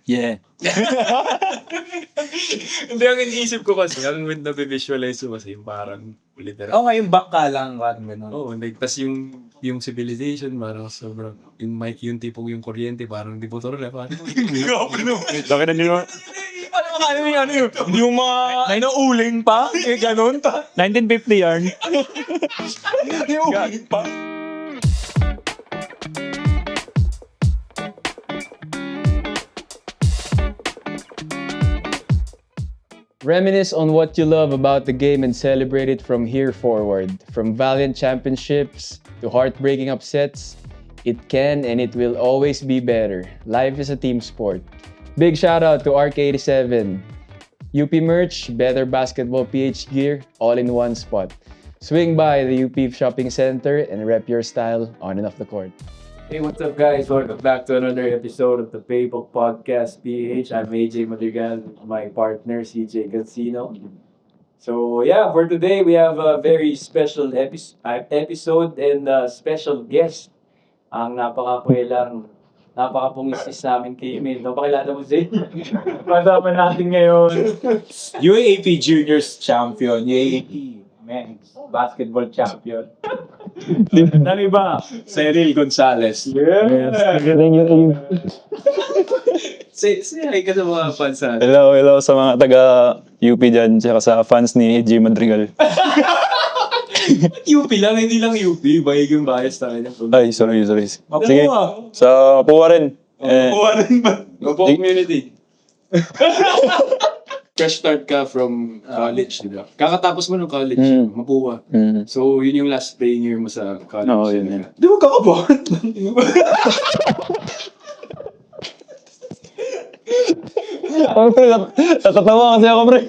Yeah. Hindi, ang iniisip ko kasi, ang na-visualize ko kasi, parang literal. Oo nga, yung back ka lang, parang gano'n. Oo, like, tas yung civilization, parang sobrang, yung tipong yung kuryente, parang di putol na, parang, Laki na nyo. Yung mga, nauuling pa, gano'n. 1950 yarn. Nauuling pa. Reminisce on what you love about the game and celebrate it from here forward. From valiant championships to heartbreaking upsets, it can and it will always be better. Life is a team sport. Big shout out to Arc87. UP merch, better basketball PH gear, all in one spot. Swing by the UP Shopping Center and rep your style on and off the court. Hey, what's up, guys? Welcome back to another episode of the Playbook Podcast PH. I'm AJ Madrigal, my partner CJ Cancino. So yeah, for today we have a very special episode and a special guest. Ang napakapungisis namin kay Emil. Napakilala mo, Zay? Kasama natin ngayon. UAAP Juniors Champion. UAAP Men's Basketball Champion. Nang iba, Cyril Gonzalez. say hi ka sa mga fans natin. Hello sa mga taga-UP dyan, tsaka sa fans ni AJ Madrigal. UP lang, hindi lang UP, bagay yung bias tayo. Ay, sorry. Sige, sa Mapua rin. Opo community. Fresh start ka from college, di ba? Kakatapos mo ng college, Mapua. So, yun yung last playing year mo sa college. Oo, yun. Di ba kakabot? Natatawa kasi ako, pre.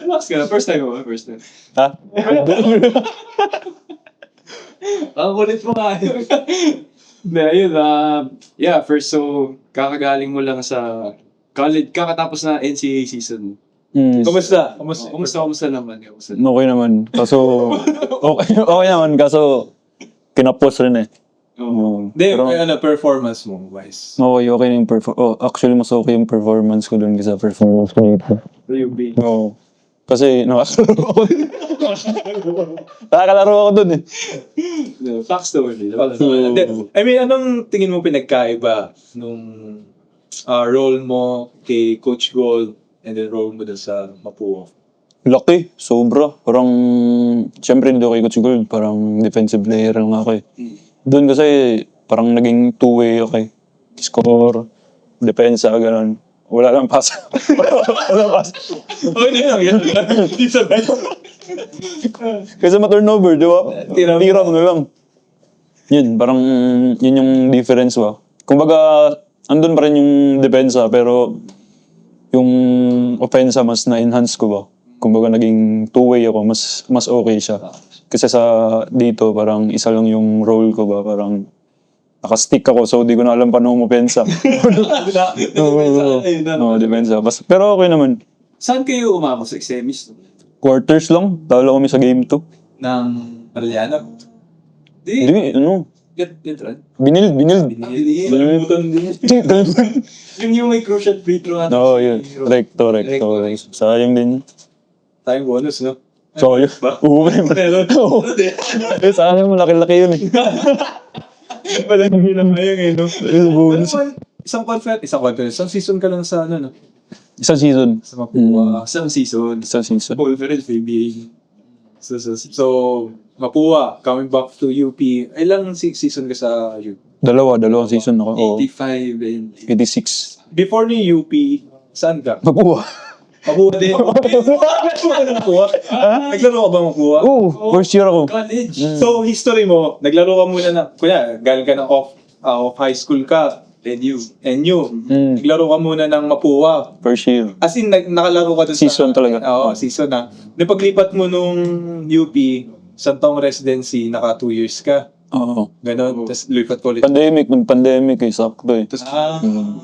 Relax ka na. First time mo. Ha? Ang kulit mo nga. Hindi, ayun. Yeah, first, so, kakagaling mo lang sa college, kakatapos na NCAA season. Kumusta? Kumusta naman? Okay naman. Kaso, okay naman. Kaso, kinapos rin eh. Oo. Hindi, Pero, performance mo, wise. okay na yung actually, mas okay yung performance ko dun kaysa performance ko dito. Sa UB. Oo. Kasi, nakakalaro ako dun eh. Facts to win. I mean, anong tingin mo pinagkaiba nung role mo kay Coach Gold and then role mo dun sa Mapua? Laki, sobra. Parang, syempre hindi ako kay Coach Gold, parang defensive player lang ako eh. Doon kasi, parang naging two-way ako eh. Score, depensa, gano'n. Wala lang pass. Wala pass. Okay na yun. Hindi sabay. Kasi ma-turnover, di ba? Tira mo na lang. Yun, parang, yun yung difference ba. Kumbaga, andun pa rin yung depensa, pero yung offensa mas na-enhance ko ba. Kumbaga naging two-way ako, mas okay siya. Kasi sa dito, parang isa lang yung role ko ba, parang nakastick ako, so di ko na alam paano umopensa. Oo, depensa. Pero okay naman. Saan kayo umako sa semis? Quarters lang, talo kami sa game 2. Ng Mariana. Hindi, ano, Get run? binil. Yung may crucial free throw natin. Oo, yun. Recto. Sayang din yun. Tayong bonus, no? So, yun. Oo, sayang, malaki-laki yun eh. Walang ginamay yung no? Bonus. Isang conference. Isang season ka lang sa ano, no? Isang season. Sa Mapua. Isang season. Conference, maybe. So, Mapua, coming back to UP. Ilang season ka sa UP? Dalawang season ako. Oo. 85 and 86. Before ni UP, saan ka? Mapua. Mapua din. Mapua? Naglaro ka ba Mapua? Oo, first year ako. college. So, history mo, naglaro ka muna na, kunya, galing ka ng off high school ka, NU. Naglaro ka muna ng Mapua. First year. As in, nakalaro ka dun sa... Season talaga. Oo, season na. Napaglipat mo nung UP, Santong Residency, naka 2 years ka. Oo. Ganon, tapos lipat ko ulit. Pandemic eh, sakto eh.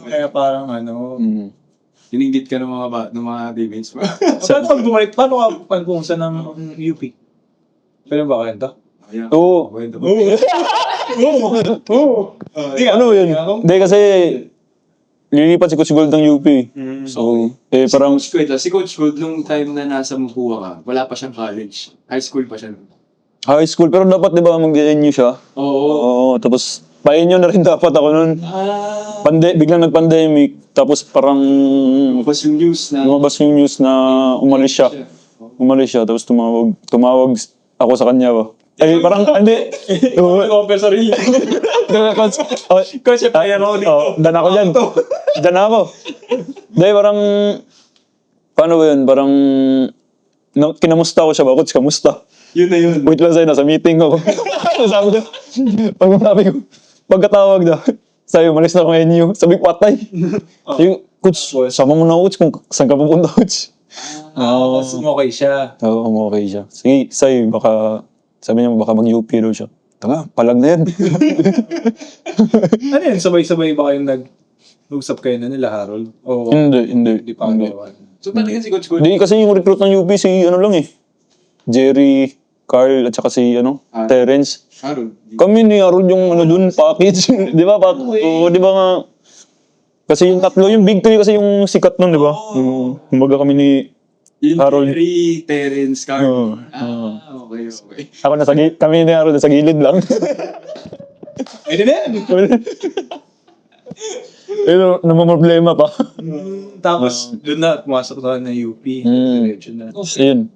Kaya parang ano... Hiningit ka ng mga teammates mo. Paano pag bumalik? Paano ka panpunsa ng UP? Pwede ba kanta? Oo. Oo. 'Di, Ano yun? ano? Hindi kasi, lilipat si Coach Gold ng UP. So, parang, Si Coach Gold, nung time na nasa Mukua ka, wala pa siyang college. High school pa siya. high school, pero dapat di ba mag-NU siya? Oo, tapos pa-NU na rin dapat ako nun. Biglang nag-pandemic, tapos parang Tapos yung news na... lumabas yung news na umalis siya. Umalis siya, tapos tumawag ako sa kanya ba? Ay, parang, hindi. Compare sarili. Coach, dan ako dyan. Dan ako. Dahil parang, paano ba yun? Parang, kinamusta ko siya ba? Coach, kamusta? Yun na yun. Wait lang sa'yo, nasa meeting ako. Sabi ko, sabi ko, pagkatawag na, sabi, malis na akong NU. Sabi ko, patay. Yung, Coach, sama mo na, Coach, kung saan ka pupunta, Coach. Tapos okay siya. Oo, okay siya. Sige, sa'yo, baka, sabi niya, baka mag-UP daw siya. Tanga, palag na yan. Ano yun? Sabay-sabay ba kayong nag-usap kayo na nila, Harold? O Hindi pa hindi. So talaga si Coach Gold. Hindi, kasi yung recruit ng UP, si ano lang eh. Jerry, Carl, at saka si Terence. Harold. Kami ni Harold yung ano dun, package. Di ba? Oo, di ba nga? Kasi yung tatlo, yung big three kasi yung sikat nun, di ba? Kumbaga kami ni Yung Harold. Terry, Terence, Carl. Oo. Okay. Ako kami ni Harold sa gilid lang. Pwede na yan. Pero namamroblema pa. Tapos, doon na, pumasok na ng UP. Diretso na. Ayun.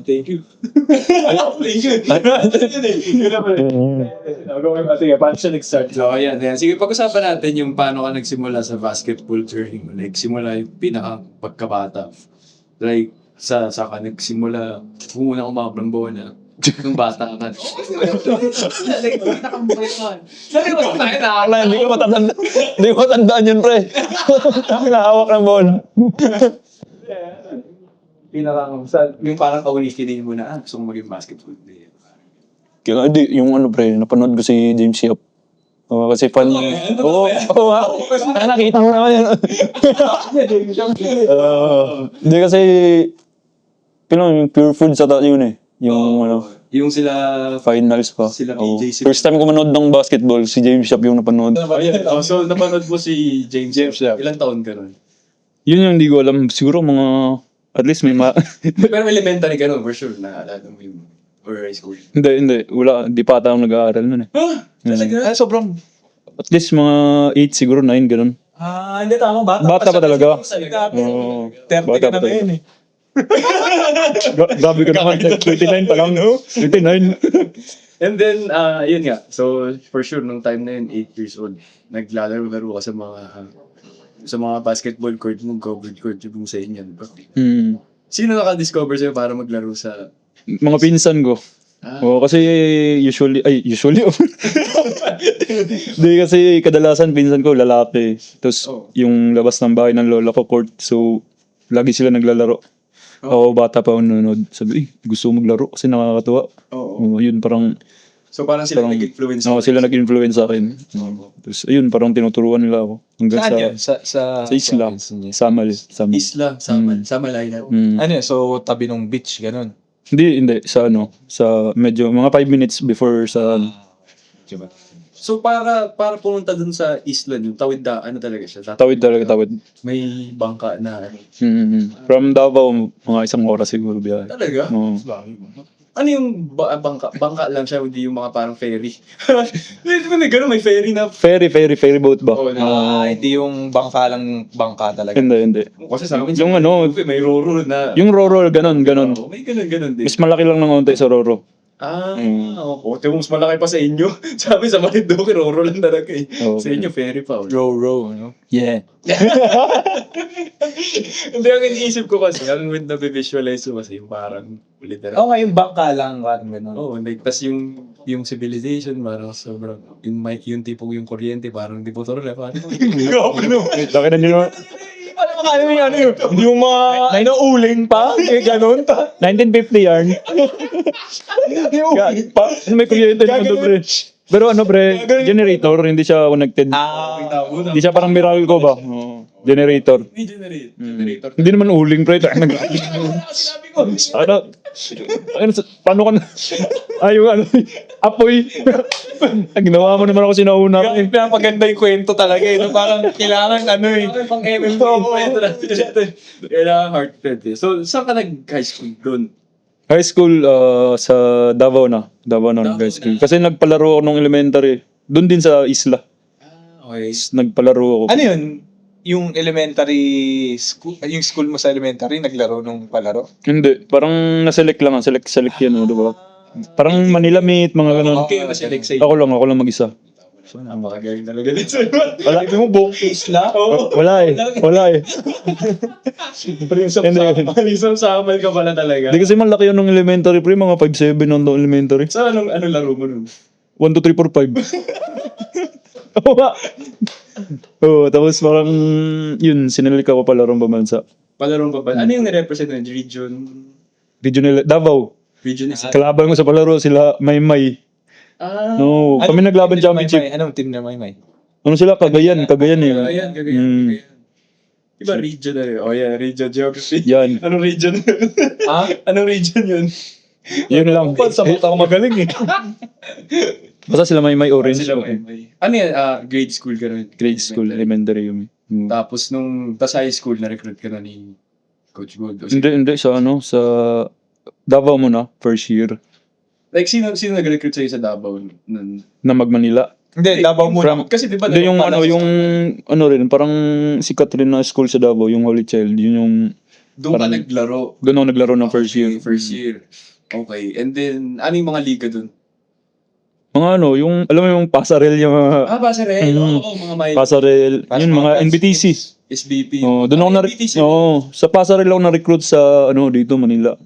Thank you. Thank you. Sige, paano siya nag-start? So, ayan. Sige, pag-usapan natin yung paano ka nagsimula sa basketball journey mo. Like, simula yung pinaka-pagkabata. Like, sa ka nagsimula, kung unang umabot ng bola, nung bata ka. Like, pinaka-boy ka. Sabi ko, tayo na. Hindi ko matandaan yun, pre. Nakahawak ng bola. Yung parang kawinikinin mo na, gusto kong maging basketball player. Kaya hindi, yung ano, pre, napanood ko si James Yap. Oo, kasi fan. Oo, nakita mo naman yun. Hindi kasi, yung Pure Food sa yun eh. Yung Yung sila... finals pa. Sila Oo. PJ. First time ko manood ng basketball, si James Yap yung napanood. So, napanood mo si James Yap. Ilang taon ka nun? Yun yung hindi ko alam. Siguro mga, at least may Pero elementary ka nun, for sure, naalala mo yung... Or high school. Hindi. Wala, di pa ata ako nag-aaral nun eh. Talaga? Sobrang... At least mga 8, siguro 9, ganun. Hindi tama. Bata pa talaga. Oo. 30 Bata ka na pa ngayon eh. Grabe ka naman, 29 pa lang, no? 29. And then, yun nga. So, for sure, nung time na yun, 8 years old, naglalaro-laro ka sa mga basketball court mo, covered court yung sa inyo. Diba? Sino naka-discover sa'yo para maglaro sa... Mga pinsan ko. Oo, kasi usually. Hindi kasi kadalasan pinsan ko lalaki. Tapos yung labas ng bahay ng lola ko court. So, lagi sila naglalaro. Ako bata pa ako nanonood. Sabi, gusto ko maglaro kasi nakakatuwa. Oo. Yun parang... So, parang sila nag-influence. Oo, sila nag-influence sa akin. Tapos, ayun, parang tinuturuan nila ako. Hanggang Saan yan? sa isla. Samal. Isla, Samal Island. Ano yun? So, tabi ng beach, ganun. Hindi. Sa medyo, mga 5 minutes before sa... Diba? So, para pumunta dun sa isla, yung tawid ano talaga siya? Tawid talaga, tawid. May bangka na ano. From Davao, mga 1 oras siguro biyahe. Talaga? Oo. Ano yung bangka? Bangka lang siya, hindi yung mga parang ferry. May gano'n, may ferry na. Ferry boat ba? Hindi yung bangka lang bangka talaga. Hindi. Kasi sa amin, Yung ano, may roro na. yung Roro, ganun. Oo, may ganun din. Mas malaki lang ng konti sa Roro. Oo. Tiyo mas malaki pa sa inyo. Sabi sa Marinduque, roro lang talaga eh. Oo. Sa inyo, ferry pa. Row, no? Yeah. Hindi, ang iniisip ko kasi, ang na-visualize ko kasi yung parang literal. Oo nga, yung bangka lang, parang ganun. Oo, like, tas yung civilization, parang sobrang, yung tipong yung kuryente, parang di po na, parang, Laki na nyo. Yung mga, uling pa, ganun. 1950 yarn. May kuryente naman to, pre. Pero ano, pre, generator, hindi siya connected. Hindi siya parang Meralco ba? Generator. May generator. Hindi naman uling, pre. Sinabi ko. Paano ka na? Yung apoy. Ginawa mo naman ako sinauna. Pinapaganda yung kwento talaga eh. No? Parang kailangan Pang MMK yung kwento natin. Kailangan heartfelt eh. So, saan ka nag-high school doon? High school sa Davao na. Davao na high school. Kasi nagpalaro ako nung elementary. Doon din sa isla. Okay. Nagpalaro ako. Ano yun? Yung elementary school, yung school mo sa elementary, naglaro nung palaro? Hindi. Parang naselect lang. Select yan, diba? Parang Manila Meet, mga ganun. Okay, maselect sa'yo. Ako lang mag-isa. So, napakagaling talaga dito. Wala. Sabi mo, buong isla? Wala eh. Isang samal ka pala talaga. Hindi kasi malaki yun nung elementary, pre. Mga 5'7" nung elementary. So, anong laro mo nun? 1, 2, 3, 4, 5. Oo nga. Oo, tapos parang yun, sinalik ako palarong pambansa. Palarong pa ba? Ano yung nirepresent ng region? Regional, Davao. Region is... Kalaban ko sa palaro, sila Maymay. Ah, No, kami naglaban championship. Anong team na Maymay? Ano sila? Cagayan eh. Cagayan. Mm. Iba region na rin. Oh yeah, region geography. Yan. Anong region? Ha? Anong region yun? Yun lang. Sabot ako magaling eh. Basta sila Maymay orange. Sila may. Ano yan? Grade school ka rin? Grade school, elementary yun. Mm. Tapos tas high school, na-recruit ka na ni Coach Gold. Hindi, sa Davao muna, first year. Like, sino nag-recruit sa'yo sa Davao? Nun? Na Manila. Hindi, Davao muna. Kasi di ba... Hindi yung rin, parang sikat rin na school sa Davao, yung Holy Child. Yun yung, Doon ka parang- naglaro. doon ako naglaro ng first year. First year. Okay. And then, ano yung mga liga doon? Mga alam mo yung pasarel, yung mga Pasarel. Mm. Oo, mga may... pasarel, yun, mga NBTC. SBP. Oh, doon ako NBTC. sa pasarel ako na-recruit sa, dito, Manila.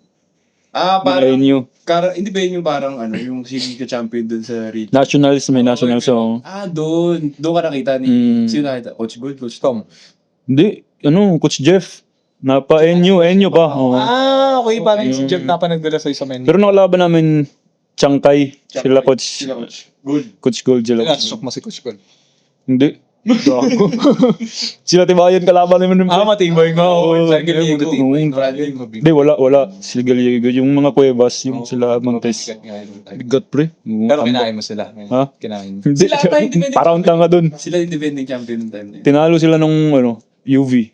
Parang... NU. Hindi ba yun yung parang yung sige ka champion doon sa region? Nationals, may nationals ako. Doon. Doon ka nakita ni... Mm. Sino nakita? Coach Gold? Coach Tom? Hindi, Coach Jeff. Napa NU pa. Oh. Okay. Parang si Jeff na pa nagdala sa'yo sa menu. Pero nakalaban namin Changkay, sila Coach Gold. Coach Gold sila. Nasok mo si Coach Gold. Hindi. Gago. Sila Tibayan kalaban naman. Matibay nga. San Gallego. Hindi, wala. Sila Gallego. Yung mga Cuevas, yung sila Montes. Bigat, pre. Pero kinain mo sila. Ha? Kinain. Hindi. Sila ata yung defending Parang tanga dun. Sila yung defending champion ng time na yun. Tinalo sila nung, UV.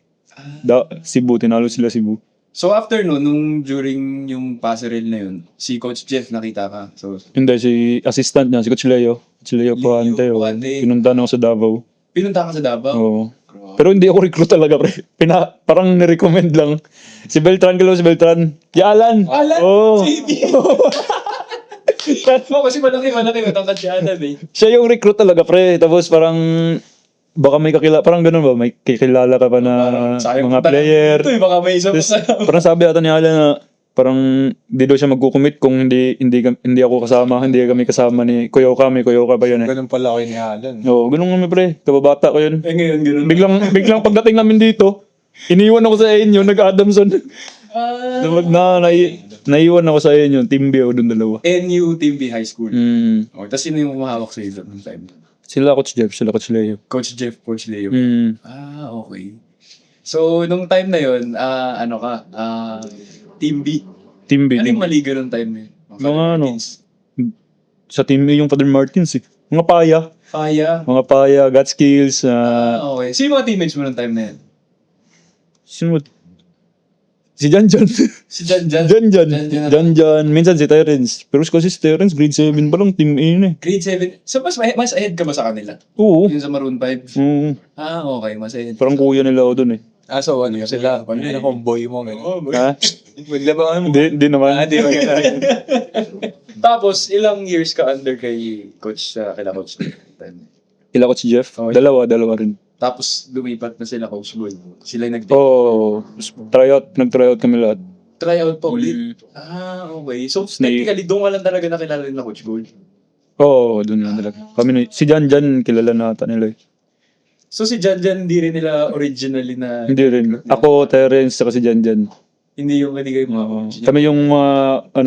Cebu, tinalo sila Cebu. So after nung during yung passerelle na yun, si Coach Jeff nakita ka. So, Hindi, si assistant niya, si Coach Leo. Si Leo Puante. Puante. Pinuntahan ako sa Davao. pinunta ka sa Davao. Oo. Pero hindi ako recruit talaga, pre. Parang nirecommend lang. Si Beltran, Ya, Alan! Alan! Oo. Kasi malaki matangkad si Alan eh. Siya yung recruit talaga, pre. Tapos parang, baka may kakilala, parang ganun ba? May kakilala ka pa na mga player. Ito baka may isa pa Tapos, sa... parang sabi ata ni Alan na, parang hindi daw siya magkukumit kung hindi ako kasama, hindi kami kasama ni Kuya Oka ba yun eh. Ganun pala ako ni Alan. Oo, ganun kami pre, kababata ko yun. Ngayon, gano'n. Biglang pagdating namin dito, iniwan ako sa inyo, nag-Adamson. Naiwan ako sa inyo, team B ako dun dalawa. NU Team B High School. Mm. Tapos sino yung humahawak sa iyo noong time? Sila Coach Jeff, sila Coach Leo. Coach Jeff, Coach Leo. Mm. Okay. So, nung time na yun, Team B. Team B. Ano Team yung maliga nung time na yun? Mga sa team A yung Father Martins eh. Mga paya. Mga paya, got skills. Okay. Sino yung mga teammates mo nung time na yun? Sino? Si Janjan. Si Janjan. Janjan. Minsan si Terence. Pero kasi si Terence, grade 7 pa lang, team A na eh. Grade 7. So, mas ahead ka ba sa kanila? Oo. Yung sa Maroon 5? Oo. Okay. Mas ahead. Parang kuya nila ako dun eh. So ano sila? Ano kung boy mo? Ha? Bigla ba ano? Hindi naman. Di ba ganun? Tapos, ilang years ka under kay Coach, kila Coach time? Kila Coach Jeff? Okay. Dalawa rin. Tapos, lumipat na sila Coach Gold. Sila yung Oo. Nag-tryout kami lahat. Tryout pa ulit. Okay. So, technically, doon ka lang talaga nakilala nila Coach Gold. Oo, dun lang talaga. Si Janjan, kilala na ata nila eh. So, si Janjan, hindi rin nila originally na... Hindi rin. Ako, Terence, saka si Janjan. Hindi yung hindi kayo mga OG. Kami yung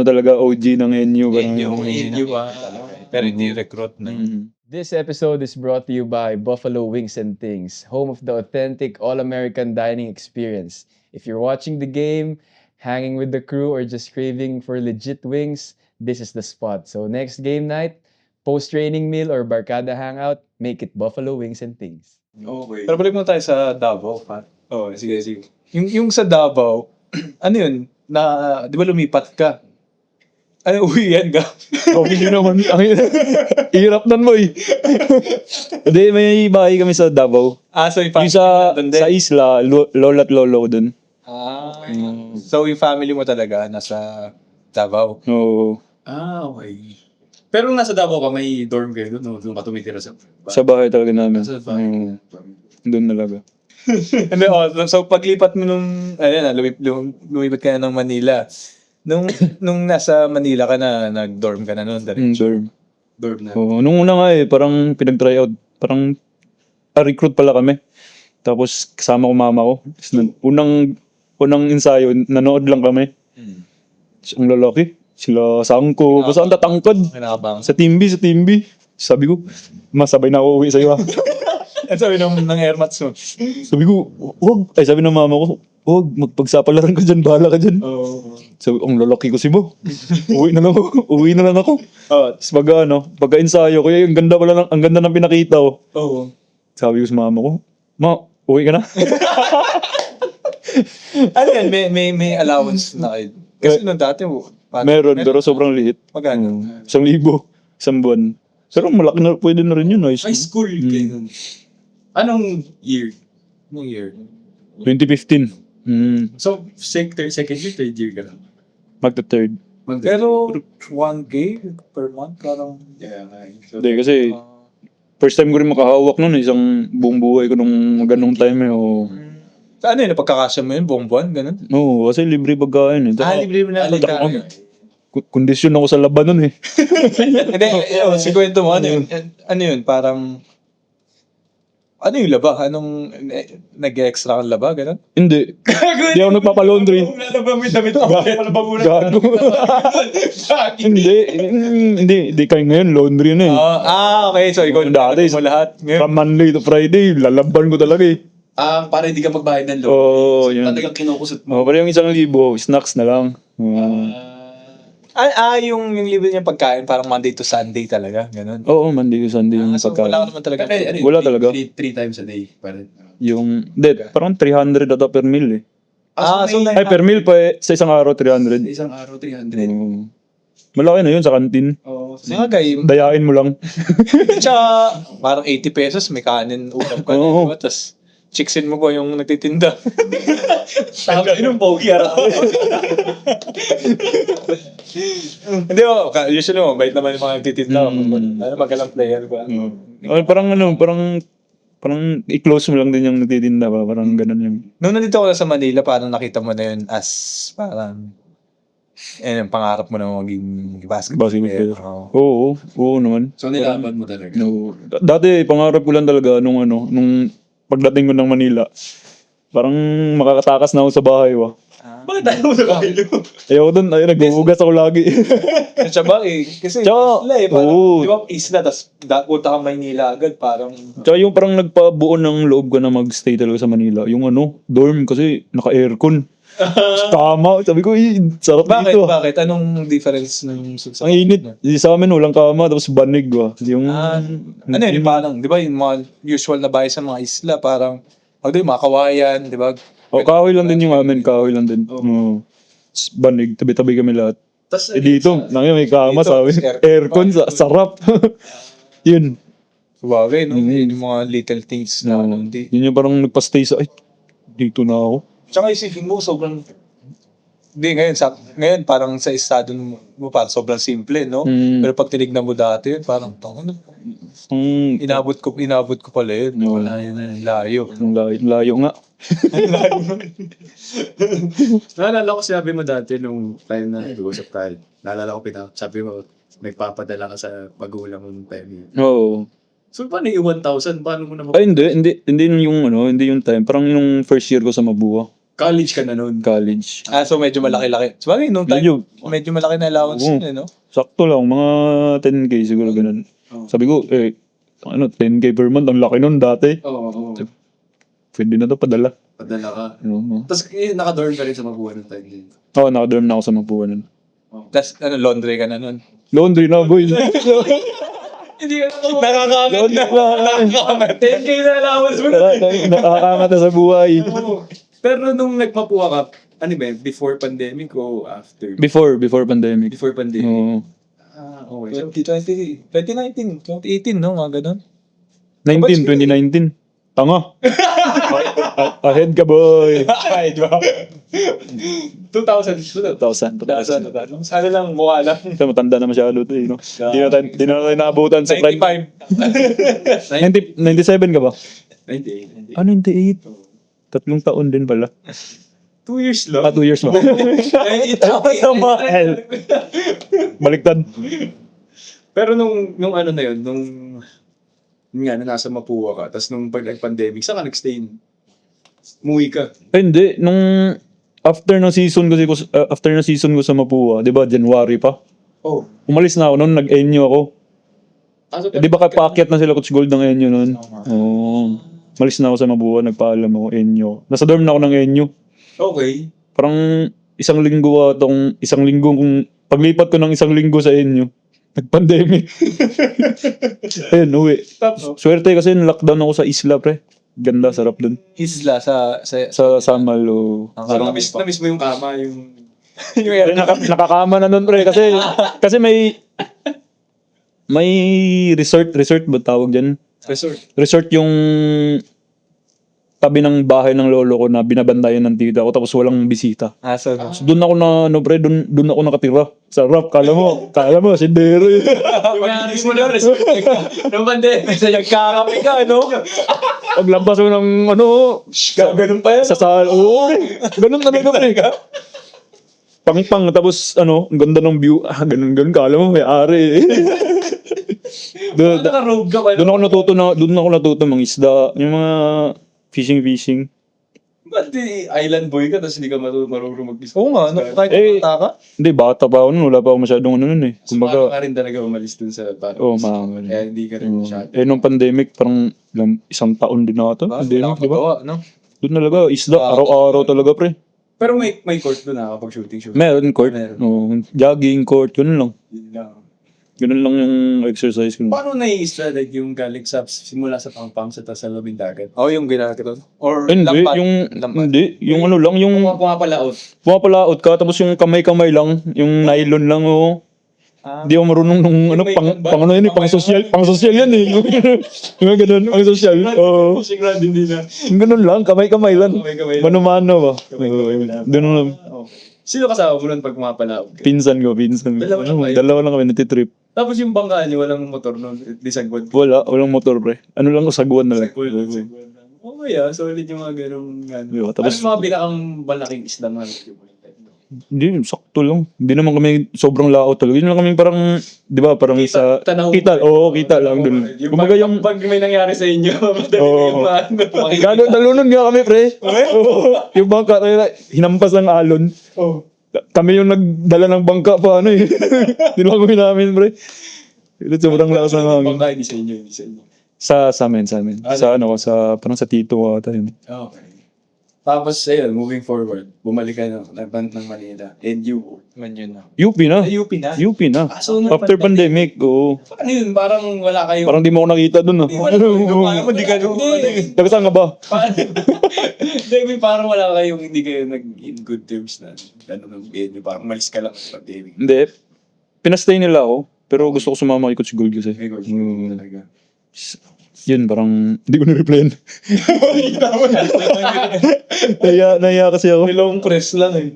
talaga OG ng NU. NU. Pero hindi recruit na. Mm. This episode is brought to you by Buffalo Wings and Things, home of the authentic all-American dining experience. If you're watching the game, hanging with the crew, or just craving for legit wings, this is the spot. So next game night, post-training meal or barkada hangout, make it Buffalo Wings and Things. Okay. Pero balik muna tayo sa Davao, Pat. Oh, sige. Yung sa Davao, ano yun? Di ba lumipat ka? Ano, uwian ka? Okay yun naman. Ang hirap nun mo eh. Hindi, may bahay kami sa Davao. So yung Yung family sa nandun din? isla, lola at lolo ko dun. So yung family mo talaga nasa Davao? Oo. Okay. Pero nung nasa Davao ka, may dorm kayo doon, doon ka tumitira sa Sa bahay talaga namin. Sa bahay. Doon talaga. Hindi, so paglipat mo nung, lumipat ka na ng Manila. Nung nasa Manila ka na, nag-dorm ka na noon. Dorm. Dorm na. Oo. Nung una nga parang pinag-try out. Parang recruit pala kami. Tapos kasama ko mama ko. Tapos unang ensayo, nanood lang kami. Ang lalaki. Sila sangko. Basta ang tatangkad. Kinakabang. Sa team B. Sabi ko, masabay na ako uwi sa'yo ah. Ano sabi ng airmats mo? Sabi ko, wag. Ay sabi ng mama ko, wag, magpagsapalaran ka dyan, bahala ka dyan. Sabi, ang lalaki ko si Mo. Uwi na lang ako. Tapos pagka-ensayo, kaya ang ganda ng pinakita ko. Sabi ko sa mama ko, Ma, uwi ka na. Ano yan? May allowance na kayo? Kasi nung dati mo, Meron, pero sobrang liit. magkano? 1,000, isang buwan. Pero malaki na, pwede na rin yun. High school kayo nun. Anong year? Anong year? 2015. So, second year, third year ka lang. Magta-third. Pero 1K per month, parang... Yeah, so, Hindi, kasi first time ko rin makahawak nun. Isang buong buhay ko nung ganong time eh. Ano yun? Napagkakasya mo yun? Buong buwan? Ganun? Oo, kasi libre pagkain eh. Libre mo na pagkain. Kondisyon ako sa laban nun eh. Hindi, si kwento mo, ano yun? Parang... Ano yung laba? Anong nag-extra kang laba? Ganun? Hindi. Hindi ako nagpapalaundry. Gago. Hindi kayo ngayon, laundry na eh. Okay. So, ikaw Dati, mo lahat. From Monday to Friday, lalaban ko talaga eh. para hindi ka magbayad ng loan. Oo, yun. Talagang kinukusot mo. Pero yung 1,000, snacks na lang. Yung libre niyang pagkain, parang Monday to Sunday talaga. Ganun. Oo, Monday to Sunday yung So, pagkain. wala ka naman talaga. Wala talaga. Three times a day. Parang. Parang 300 ata per meal eh. So, Ay, per meal pa eh. Sa isang araw, 300. Isang araw, 300. Malaki na yun sa kantin. mga guy, Dayain mo lang. tsaka parang 80 pesos, may kanin, ulam ka. Oo. Tapos, chicksin mo ba yung nagtitinda? Tama yun yung pogi araw. Hindi mo, usually mo, bait naman yung mga nagtitinda. Magalang player ba? Parang i-close mo lang din yung nagtitinda ba? Parang ganun yung... Nung nandito ko na sa Manila, parang nakita mo na yun as parang yung pangarap mo na maging basketball player. Oo naman. So, nilaban mo talaga. No. Dati, pangarap ko lang talaga nung pagdating ko ng Manila. Parang makakatakas na ako sa bahay wa. Bakit tayo mo sa bahay? Ayaw doon, nagbubugas ako lagi. Sa bagay, kasi Tsaka, isla eh, parang, oo. di ba isla, tapos punta kang Maynila agad, parang, Tsaka yung parang nagpabuo ng loob ko na magstay talaga sa Manila. Yung dorm kasi naka-aircon. Kama, sabi ko, sarap dito. bakit? Anong difference ng Ang init. Sa amin, walang kama, tapos banig ba. Yung, ano yun, parang, di ba yung mga usual na bahay sa mga isla, parang, mga kawayan, di ba? kahoy lang din yung amin, kahoy lang din. Oo. Tapos banig, tabi-tabi kami lahat. Tas, Dito, may kama, Dito, sabi. Aircon, sarap. Yun. Sabagay, no? Yung mga little things na, hindi. Yun yung parang nagpa-stay sa, dito na ako. Tsaka isipin mo, sobrang, hindi, ngayon parang sa estado mo, parang sobrang simple, no? Pero pag tinignan mo dati, parang, inabot ko pala yun. Wala yun, layo. Ang layo nga. naalala ko sabi mo dati nung time na nag-uusap tayo. Naalala ko sabi mo, nagpapadala ka sa magulang mong time. Oo. So, paano yung 1,000? Paano mo naman? Ay, hindi yung time. Parang yung first year ko sa Mabuha. College ka na nun. College. So medyo malaki-laki. Sabagay, nung time, medyo malaki na allowance yun, no? Sakto lang, mga 10K siguro ganun. Sabi ko, ano, 10K per month, ang laki nun dati. Oo. Pwede na to, padala. Padala ka. Oo, Tapos naka-dorm ka rin sa Mabuhay ng time din. nakadorm na ako sa Mapuan nun. Tapos laundry ka na nun. Laundry na, boy. Hindi ka Laundry na. 10K na allowance mo. Nakakangat na sa buhay. Pero nung nagpapuwa ka, ano ba yun? Before pandemic o after? Before pandemic. Before pandemic. Oo. Okay. 2019, 2018, no? Mga ganun. 2019. Tanga. Ahead ka, boy. Ay, di ba? 2000. 2,000. Sana lang, mukha lang. Ito, matanda na masyado ito, no? Di na tayo naabutan sa prime. 95. 97 ka ba? 98. 98. 3 taon din pala. 2 years lang. 2 years ba? Baliktad. Pero nung ano na yun, nung nga na nasa Mapua ka, tapos nung pag pandemic, saan ka nag-stay? Umuwi ka. Hindi, nung after ng season ko sa Mapua, 'di ba, January pa. Oh. Umalis na ako noon, nag-enyo ako. So, 'Di ba paakyat na sila Coach Gold ng enyo noon? Oo. Umalis na ako sa Mapua, nagpaalam ako enyo. Nasa dorm na ako ng enyo. Okay. Parang isang linggo kung paglipat ko ng isang linggo sa enyo, nag-pandemic. Ayun, uwi. Tapos, Swerte kasi lockdown ako sa isla, pre. Ganda, sarap dun. Isla sa Sa Samal, o... na-miss mo yung kama, yung... Nakakama na nun, pre. Kasi may resort ba tawag dyan? Resort. Resort yung tabi ng bahay ng lolo ko na binabantayan ng tita ko tapos walang bisita. So, So doon ako pre, doon ako nakatira. Sarap, kala mo, sindero yun. Yung nangyari mo na, resort ka. Nung pandemic, nagkakape ka, no? Paglabas mo ng Ganun pa yan. sa sal, oo, ganun talaga, pre. Pang-pang, tapos ang ganda ng view. Ganun, kala mo, may ari. naka-rogue ka pa. Doon ako natuto mga isda, yung mga fishing. Ba't island boy ka, tapos hindi ka marunong mag-isip? Oo nga, no? Kahit bata ka. Hindi, bata pa ako nun, wala pa ako masyadong nun eh. Kumbaga, ka rin talaga umalis dun sa parang. Oo, maangal. Kaya hindi ka rin masyado. Nung pandemic, parang isang taon din na ito. Hindi na, di ba? Magawa, no? Doon talaga, isda, araw-araw talaga, pre. Pero may court doon kapag shooting. Meron court. Jogging court, ganun lang. Yun lang. Ganun lang yung exercise ko. Paano nai-isla like yung galing sa simula sa pangpang sa tas sa labing dagat? Yung ginagawa. Or Hindi, lampat. yung ano lang, yung Pumapalaot. pumapalaot ka, tapos yung kamay-kamay lang, yung nylon lang, oo. Di ako marunong nung pang social yan eh. Yung ganun, pang social. Oo. Sigurado hindi na. Yung ganun lang, kamay-kamay lang. Kamay-kamay lang. Mano-mano ba? Ganun lang. Sino kasama mo nun pag pumapalaot ka? Pinsan ko. Dalawa lang kami natitrip. Tapos yung bangka niyo, walang motor nun, di sagwad. Walang motor, pre. Ano lang, sagwan na lang. Okay solid yung mga ganong ano. Diba, Tapos tapos- mga pinakang malaking isda nga. Hindi, sakto lang. Hindi naman kami sobrang laot talaga. Yun lang kami parang, di ba, parang sa... tanaw. Kita, oo, kita lang dun. Kumbaga yung... Pag may nangyari sa inyo, madali Oo. yung maano. Gano'n, talunod nga kami, pre. Oo. Yung bangka, hinampas ng alon. Kami yung nagdala ng bangka pa, ano eh. Nilagoy namin, pre. Sobrang lakas ng hangin. Bangka, hindi sa inyo, hindi sa inyo. Sa amin. Parang sa tito ata yun. Okay. Tapos, ayun, moving forward, bumalik ka ng Manila. And you, Man yun na. UP na. UP na. UP na. So, nung After pandemic, oo. Paano yun? Parang wala kayong... Parang di mo ako nakita dun, ah. Hindi ka Taga saan ka ba? Hindi, parang wala kayong hindi kayo in good terms na parang malis ka lang sa pandemic. Hindi. Pinastay nila ako. Pero gusto ko sumama kay Coach Gold kasi. Talaga. Yun, parang hindi ko na-replyan. Nahiya kasi ako. Long press lang eh.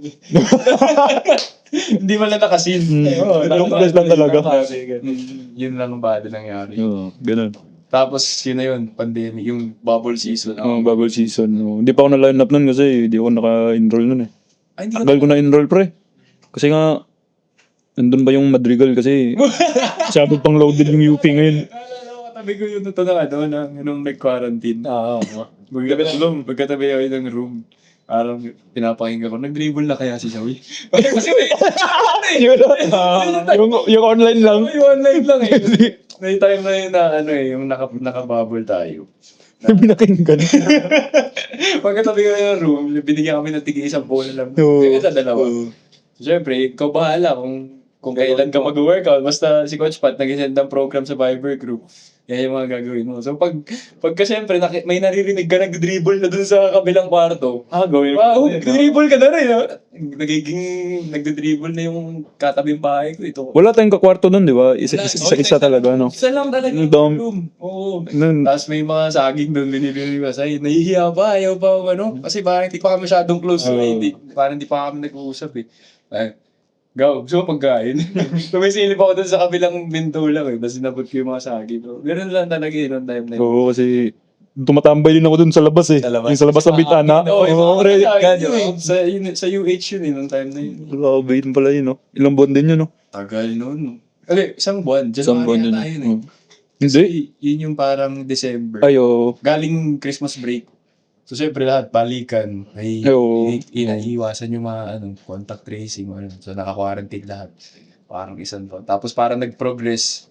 Hindi man lang nakasin. Long press lang talaga. Yun lang ang bada nangyari. Oo, ganun. Tapos yun na yun, pandemic, yung bubble season. Bubble season. Hindi pa ako na-line up nun kasi hindi ako naka-enroll nun eh. Ay, hindi ka Tagal ko na-enroll, pre. Kasi nga, nandun ba yung Madrigal kasi sabi pang loaded yung UP ngayon. katabi ko yung ito na nung nag-quarantine. Pagkatabi ako ng room, parang pinapakinggan ko, nag-dribble na kaya si Shawi? Kasi yung online lang. yung online lang eh. May time na yun na ano eh, yung nakabubble tayo. Pinakinggan. Pagkatabi ko ng room, binigyan kami ng tig-isang bola lang. Oo. Kaya sa dalawa. Siyempre, ikaw bahala kung kailan ka mag-workout. Basta si Coach Pat nag-send ng program sa Viber group. Yan yung mga gagawin mo. So pagka siyempre may naririnig ka nag-dribble na dun sa kabilang kwarto, Gawin wow, dribble ka na rin. Ha? Nagdi-dribble na yung katabing bahay ko. Ito. Wala tayong kakwarto nun, di ba? Isa talaga, no? Isa lang talaga Ang yung dami. room. Oo. Nun, Tapos may mga saging doon binibili ko sa'yo. Nahihiya pa, ayaw pa, ano? Kasi parang hindi pa kami masyadong close. Parang hindi pa kami nag-uusap eh. Ay, go, gusto mo pagkain? Tumisilip ako doon sa kabilang window lang eh. Tapos sinabot ko yung mga saging. Ganun lang talaga yun, noong time na yun. oo, kasi tumatambay din ako dun sa labas eh. Sa labas. Yung sa labas ng bitana. Oo, pre. Sa UH yun eh, noong time na yun. Grabe yun pala yun, no? Ilang buwan din yun, no? Tagal noon. Okay, isang buwan. Isang buwan January yun. yata yun eh. Hindi. Yun yung parang December. Ay, oo. Galing Christmas break. So, syempre lahat, balikan. Ay, Oo. inaiwasan yung mga contact tracing. Ano. So, naka-quarantine lahat. Parang isang to. Tapos parang nag-progress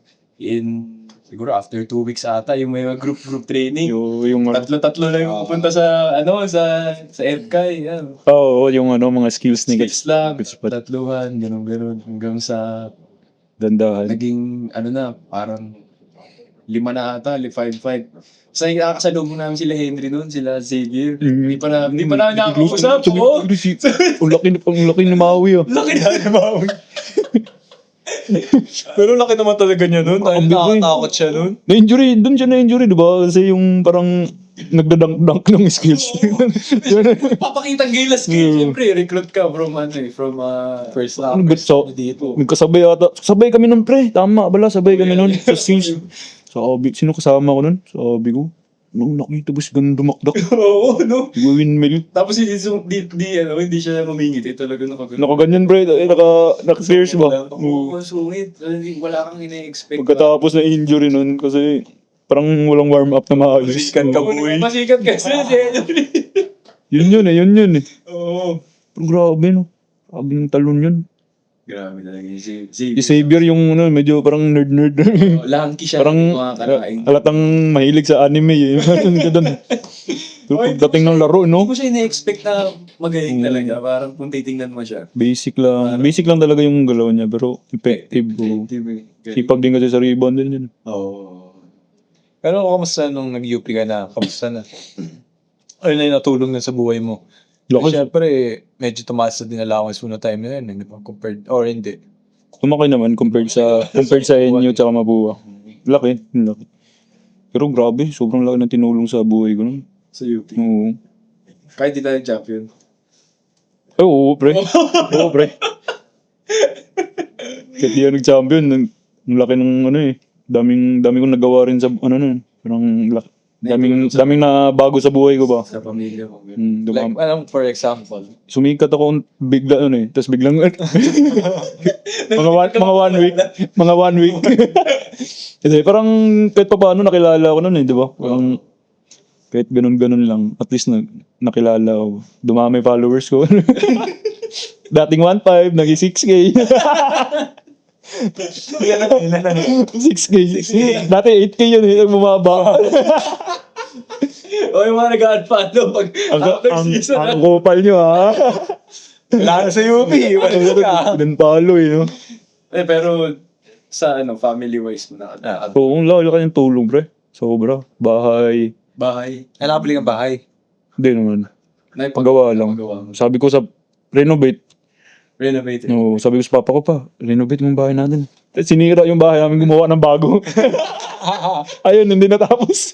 siguro after 2 weeks ata, yung may mga group training. Yung, Tatlo-tatlo na yung pupunta sa FKAI. Yan. oo, yung mga skills ni Skills lang, Coach Pat. tatluhan, gano'n. Hanggang sa Dandahan. naging, parang 5 na ata, 5-5. Sa nakakasalubong namin sila Henry noon, sila Xavier. Hindi pa namin nakakausap. Oo. Ang laki ni Maui, ah. Laki na naman. Pero laki naman talaga niya nun. Ang big boy. Nakatakot siya nun. Doon siya na-injury, di ba? Kasi yung parang nagdadunk ng skills. Papakitang gilas kayo. Siyempre, recruit ka from First Ano ba? So, dito. nagkasabay ata. Sabay kami nun, pre. Tama, bala. Sabay kami nun. Sa skills. Sabi, sino kasama ko nun? Sabi ko, nung nakita ko si ganun dumakdak. Oo, no? Windmill. Tapos hindi siya mamingiti. Talaga nakagano. Nakaganyan, pre. Naka-fierce ba? Oo, sungit. Wala kang ina-expect. Pagkatapos na injury nun, kasi parang walang warm-up na maayos. Sikat ka, boy. Masikat kasi. Yun eh. Oo. Pero grabe, no? Grabe yung talon yun. Grabe talaga. Si Xavier yung medyo parang nerd. Lanky siya. Parang mga karaing. halatang mahilig sa anime eh. Ganun. Pero pagdating ng laro, no? Hindi ko siya ina-expect na magaling talaga. Parang kung titingnan mo siya. Basic lang talaga yung galaw niya, pero effective. Sipag din kasi sa rebound din yun. Oo. Pero kamusta nung nag-UP ka na? Kamusta na? Ano na yung natulong na sa buhay mo? Laki. Siyempre, medyo tumaas na din allowance mo na time na yun. Hindi ba? Compared, or hindi. Tumakay naman compared sa NU tsaka Mabua. Laki. Pero grabe, sobrang laki ng tinulong sa buhay ko nun. Sa UP. Oo. Kahit di tayo champion. Ay, oo, pre. Oo, pre. Kahit di ako nag-champion, ang laki ng daming kong nagawa rin sa parang daming na bago sa buhay ko ba. Sa pamilya ko. Like, for example, Sumikat ako bigla tapos biglang mga one week. Kasi parang kahit pa paano nakilala ko nun di ba? Parang kahit ganun lang, at least nakilala ko. Dumami followers ko. Dating 1.5, naging 6K. 6K. Dati 8K yun, bumaba. O yung mga nag-unfollow pag after season. Ang kupal nyo, ha? wala na sa UP. Wala ka. Ganun palo, no? Pero sa family-wise mo na. Oo, ang laki ng tulong, pre. Sobra. Bahay. Bahay. Ano nakabili ng bahay? Hindi naman. Naipagawa Pagawa lang. mo. Sabi ko sa renovate. Renovate. No, sabi ko sa papa ko pa, renovate mo yung bahay natin. Sinira yung bahay namin, gumawa ng bago. Ayun, hindi natapos.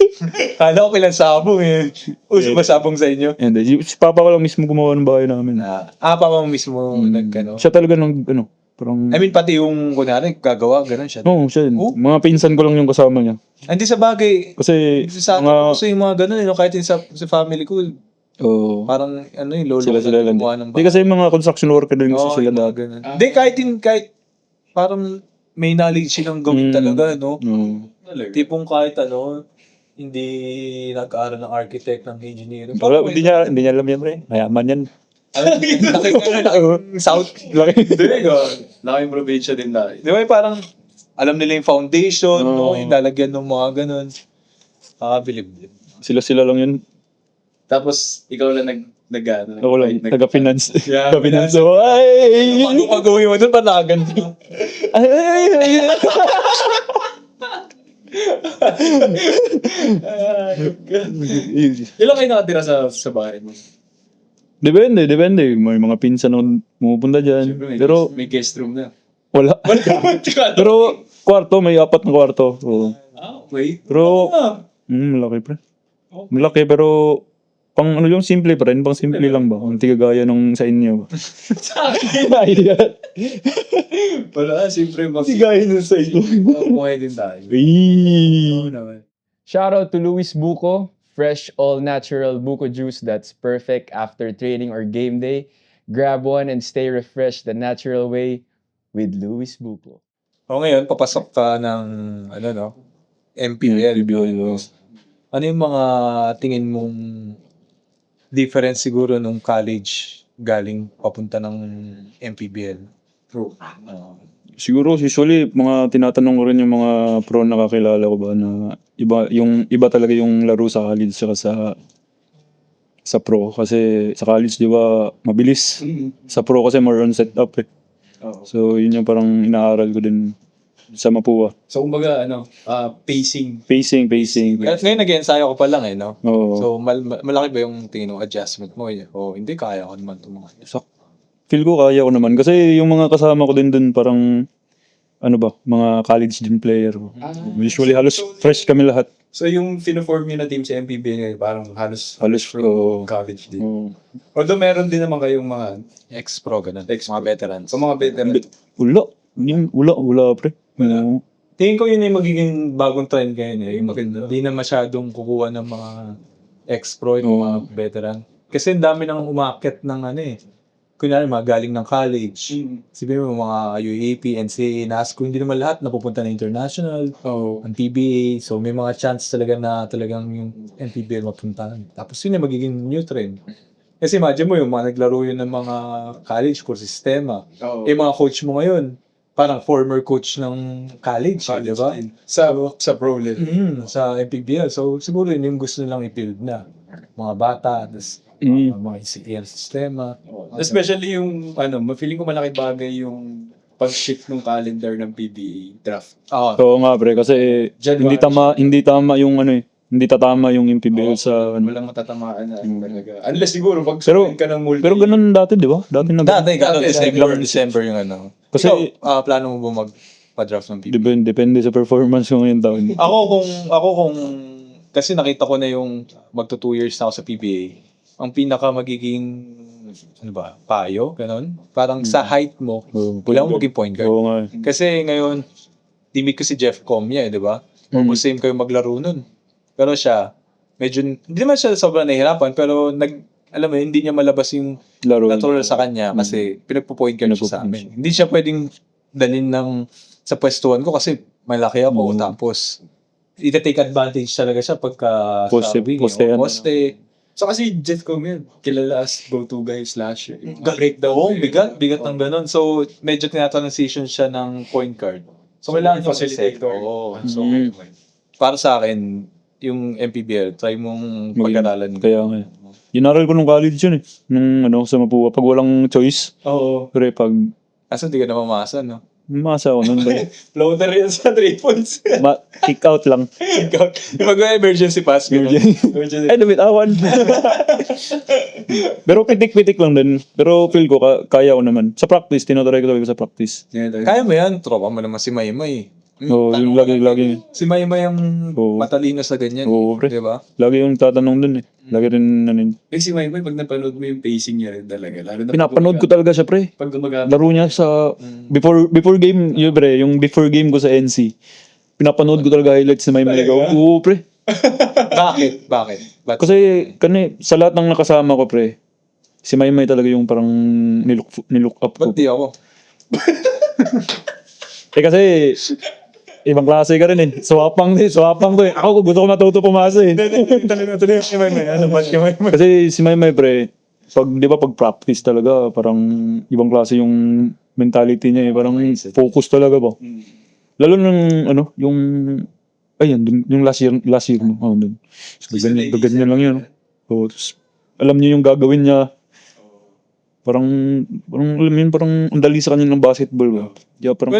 Kala ko kailan sabong eh. Uso ba sabong sa inyo? And si papa ko lang mismo gumawa ng bahay namin. Pa mo mismo nagkano? Siya talaga parang... I mean, pati yung kunwari, gagawa, gano'n siya. Oo, siya. Oh? Mga pinsan ko lang yung kasama niya. Hindi sa bagay, Kasi sa akin, gusto yung mga gano'n, kahit yung sa family ko, parang yung lolo sila lang. gumawa ng Hindi kasi yung mga construction worker din kasi sila dati. Hindi, kahit parang may knowledge silang gawin talaga, no? Tipong kahit hindi nag-aaral ng architect, ng engineering. Wala, hindi niya alam yan, pre. Mayaman yan. Laki South. Laki. Hindi, laking probinsya din na. Di ba parang alam nila yung foundation, no? Yung lalagyan ng mga ganun. Nakakabilib. Sila lang yun. Tapos, ikaw lang nag-ano. Ako lang, taga-finance. Yeah, Taga-finance. So, ay! Ano pag-uwi mo dun, panagan mo. Ay! Ilan kayo nakatira sa bahay mo? Depende. May mga pinsan na pumupunta dyan. Siyempre, Pero, may guest room na. wala. Pero, kwarto, may 4 na kwarto. Oo. Okay. Pero, malaki pre. Malaki pero, pang ano yung simple pa rin, pang simple lang ba? Ang tigagaya nung sa inyo. Sa akin. Wala, siyempre Tigaya nung sa inyo. Buhay din tayo. Ay! Naman. Shout out to Luis Buko, fresh all-natural buko juice that's perfect after training or game day. Grab one and stay refreshed the natural way with Luis Buko. O ngayon, papasok ka ng, MPBL. Ano yung mga tingin mong difference siguro nung college galing papunta ng MPBL? Siguro usually mga tinatanong ko rin yung mga pro na kakilala ko ba na iba talaga yung laro sa college saka sa pro kasi sa college di ba mabilis. Sa pro kasi more on setup eh. So yun yung parang inaaral ko din sa Mapua. So, kumbaga, pacing. Pacing. At ngayon nag-ensayo ko pa lang no? Oo. So malaki ba yung tingin ng adjustment mo? O hindi, kaya ko naman itong mga. Feel ko kaya ko naman kasi yung mga kasama ko din dun parang mga college din player. Usually halos fresh kami lahat. So, yung fino-form nyo na team sa MPBL, parang halos Oo. college din. Oo. Although, meron din naman kayong mga Ex-pro, ganun. Mga veterans. sa mga veteran. Wala pre. Oo. Tingin ko yun yung magiging bagong trend ngayon yung hindi na masyadong kukuha ng mga ex-pro, yung mga veteran. Kasi ang dami nang umakyat ng kunyari mga galing ng college. Sabihin mo mga UAP, NCAA, NASCO, hindi naman lahat napupunta na international, ang PBA. So may mga chance talaga na talagang yung NPBL mapuntahan. Tapos yun yung magiging new trend. Kasi imagine mo yung mga naglaro yun ng mga college core sistema. Mga coach mo ngayon, parang former coach ng college, di ba? Sa pro level. Sa MPBL. So siguro yun yung gusto nilang i-build na. Mga bata, tapos mga ECL sistema. Especially yung, feeling ko malaki bagay yung pag-shift ng calendar ng PBA draft. Oo nga pre kasi January. hindi tama yung hindi tatama yung MPBL sa Walang matatamaan na talaga. Unless siguro pag Pero- ka ng multi. Pero ganun dati, di ba? Dati December yung Kasi- Ikaw, plano mo ba magpa-draft ng PBA? Depende sa performance ko ngayon taon. Ako kung kasi nakita ko na yung magto 2 years na ako sa PBA. Ang pinaka magiging payo, ganun. Parang sa height mo, wala mo maging point guard. Oo nga. Kasi ngayon, teammate ko si Jeff Comia, di ba? Almost same kayo maglaro nun. Pero siya, medyo, hindi naman siya sobrang nahihirapan, pero hindi niya malabas yung Laro. natural sa kanya kasi pinagpo-point guard siya sa amin. Hindi siya pwedeng dalhin sa pwestuhan ko kasi malaki ako. Tapos, ita-take advantage talaga siya pagka Poste, sa wing. poste yan. Poste. So kasi Jet Comian, kilala as go-to guy slasher. Breakdown. Bigat ng ganun. So, medyo tinatransition siya ng point guard. So, kailangan yung facilitator. Oo. So, para sa akin, yung MPBL, try mong pag-aralan. Kaya nga. Inaral ko nung college yun eh. Nung sa Mapua. Pag walang choice. Oo. Pero pag Kasi hindi ka na mamasa, no? masa ako nun ba? Floater yan sa 3 points. Kick out lang. Mag-emergency pass. Ay, damit awan. Pero pitik-pitik lang din. Pero feel ko, kaya ko naman. Sa practice, tinatry ko talaga sa practice. Kaya mo yan, tropa mo naman si Maymay. Oo, yung lagi. Si Maymay ang Oo. matalino sa ganyan. Oo, pre. Di ba? Lagi yung tatanong dun eh. Lagi rin Kasi Maymay, pag napanood mo yung pacing niya rin talaga. Lalo na pinapanood ko talaga siya pre. pag gumagamit. Laro niya sa before game, yun pre, yung before game ko sa NC. Pinapanood ko talaga highlights ni Maymay. Oo pre. Bakit? Kasi sa lahat ng nakasama ko pre, si Maymay talaga yung parang nilook up ko. Ba't di ako? Kasi ibang klase ka rin eh. Swapang to eh. Ako gusto ko matuto pumasa eh. Tuloy si Maymay. Ano ba si Maymay? Kasi si Maymay pre, pag practice talaga, parang ibang klase yung mentality niya eh. Parang focus talaga ba. Lalo nung, ano, yung, ayun, yung last year mo. Oh, dun. So, ganyan lang yun. So, tapos, alam niyo yung gagawin niya. Parang alam mo yun, parang ang dali sa kanya ng basketball ba? Yeah, parang,